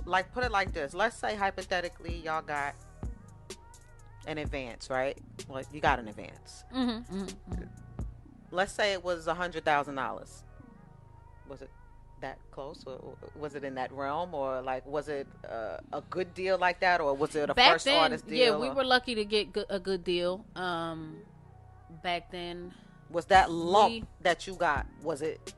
like, put it like this. Let's say hypothetically y'all got an advance, right? Well, you got an advance. Let's say it was $100,000. Was it that close, or was it in that realm, or like was it a good deal like that, or was it a Back first then, artist deal? yeah, we were lucky to get a good deal. Back then, was that lump that you got? Was it?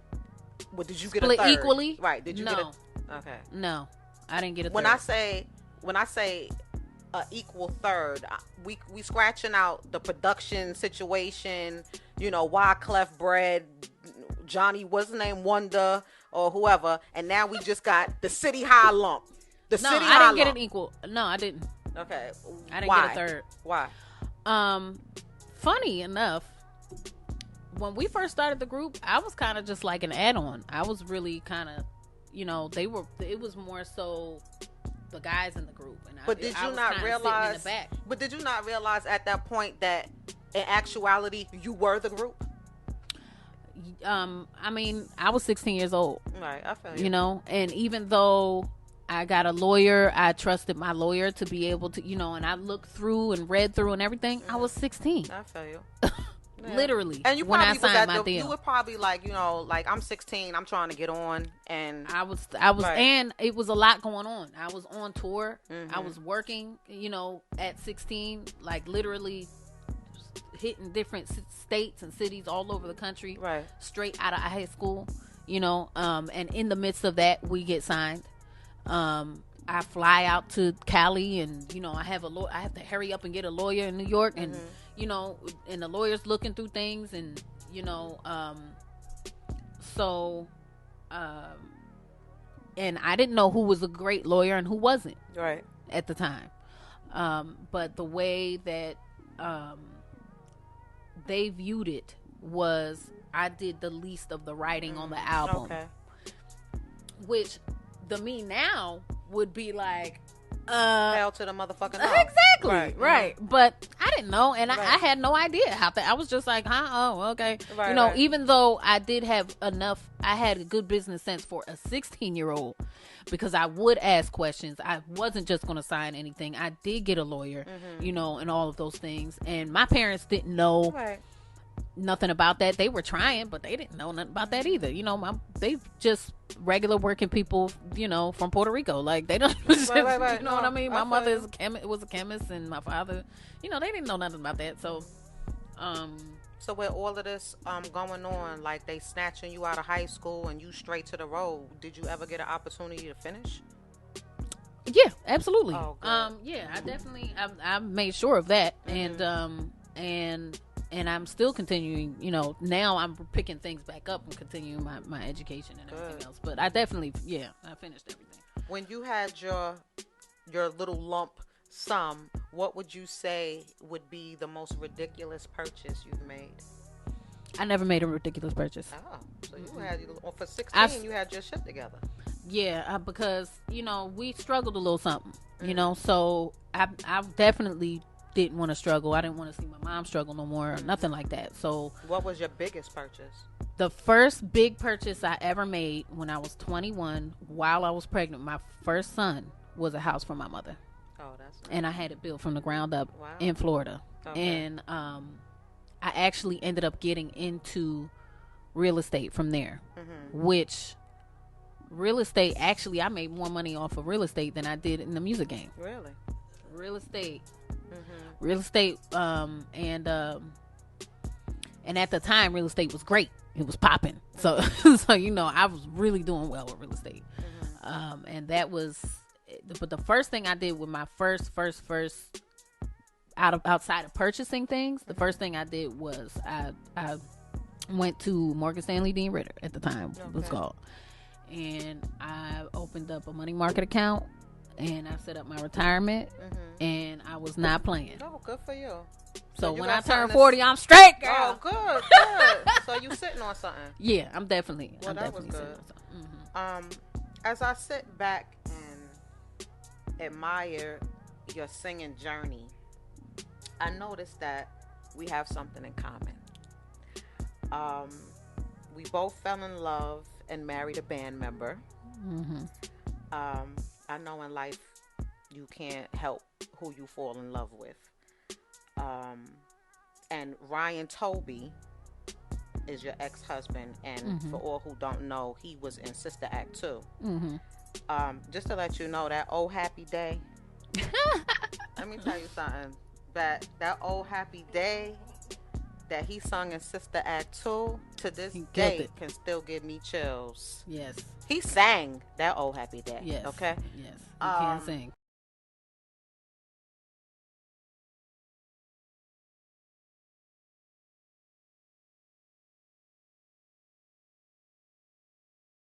What did you get a split third? equally? Right? Did you get No. a? Okay. No, I didn't get a When third. I say a equal third, we scratching out the production situation. You know, Wyclef Bread, Johnny, what's his name, Wonder, or whoever, and now we just got the city high lump. The No, city I high didn't get lump. an equal. No, I didn't. Okay. I didn't Why? get a third. Why? Funny enough, when we first started the group, I was kind of just like an add-on. I was really kind of, you know, it was more so the guys in the group. And But did you not realize? In the back. But did you not realize at that point that in actuality you were the group? I mean, I was 16 years old. Right, I feel you. You know, and even though I got a lawyer, I trusted my lawyer to be able to, you know, and I looked through and read through and everything. I was 16. I feel you. Yeah. Literally. And you when probably I signed my deal. you were probably like, you know, like, I'm 16, I'm trying to get on, and I was, right. and it was a lot going on. I was on tour. I was working, you know, at 16, like literally hitting different states and cities all over the country, right, straight out of high school, you know, and in the midst of that, we get signed. I fly out to Cali, and you know, I have to hurry up and get a lawyer in New York, and you know, and the lawyer's looking through things, and you know, and I didn't know who was a great lawyer and who wasn't, right, at the time. But the way that they viewed it was I did the least of the writing on the album, okay, which the me now would be like, hell to the motherfucking no. Exactly, right. But I didn't know, and I had no idea how that. I was just like, huh? Oh, okay. Right, you know, right. even though I did have enough, I had a good business sense for a 16-year-old, because I would ask questions. I wasn't just going to sign anything. I did get a lawyer, you know, and all of those things. And my parents didn't know nothing about that. They were trying, but they didn't know nothing about that either. You know, they just regular working people, you know, from Puerto Rico. Like, they don't, right. you know what I mean? My mother you. was a chemist, and my father, you know, they didn't know nothing about that. So, So with all of this going on, like they snatching you out of high school and you straight to the road, did you ever get an opportunity to finish? yeah, absolutely. Oh, good. Yeah, I definitely, I made sure of that, and I'm still continuing. You know, now I'm picking things back up and continuing my education and everything else. But I definitely, I finished everything. When you had your little lump sum, what would you say would be the most ridiculous purchase you've made? I never made a ridiculous purchase. Oh, so you had, for 16, you had your shit together. Yeah, because, you know, we struggled a little something, you know, so I definitely didn't want to struggle. I didn't want to see my mom struggle no more, or nothing like that. So what was your biggest purchase? The first big purchase I ever made when I was 21, while I was pregnant, my first son, was a house for my mother. Oh, that's nice. And I had it built from the ground up in Florida. Okay. And I actually ended up getting into real estate from there, which real estate, actually, I made more money off of real estate than I did in the music game. Really? Real estate. Real estate, and at the time, real estate was great. It was popping. So, you know, I was really doing well with real estate. And that was, but the first thing I did with my first outside of purchasing things, the first thing I did was I went to Morgan Stanley Dean Ritter at the time, it was called. And I opened up a money market account, and I set up my retirement, and I was not playing. Oh, good for you. So you when got I turn something 40, I'm straight, girl. Oh, good. So you sitting on something. Yeah, I'm definitely. Well, that was good. As I sit back and admire your singing journey, I noticed that we have something in common. We both fell in love and married a band member. I know in life you can't help who you fall in love with. And Ryan Toby is your ex-husband, and for all who don't know, he was in Sister Act 2. Just to let you know, that old happy day. Let me tell you something. That old happy day that he sung in Sister Act 2 to this day can still give me chills. Yes. He sang that old happy day. Yes. Okay. Yes. He can sing.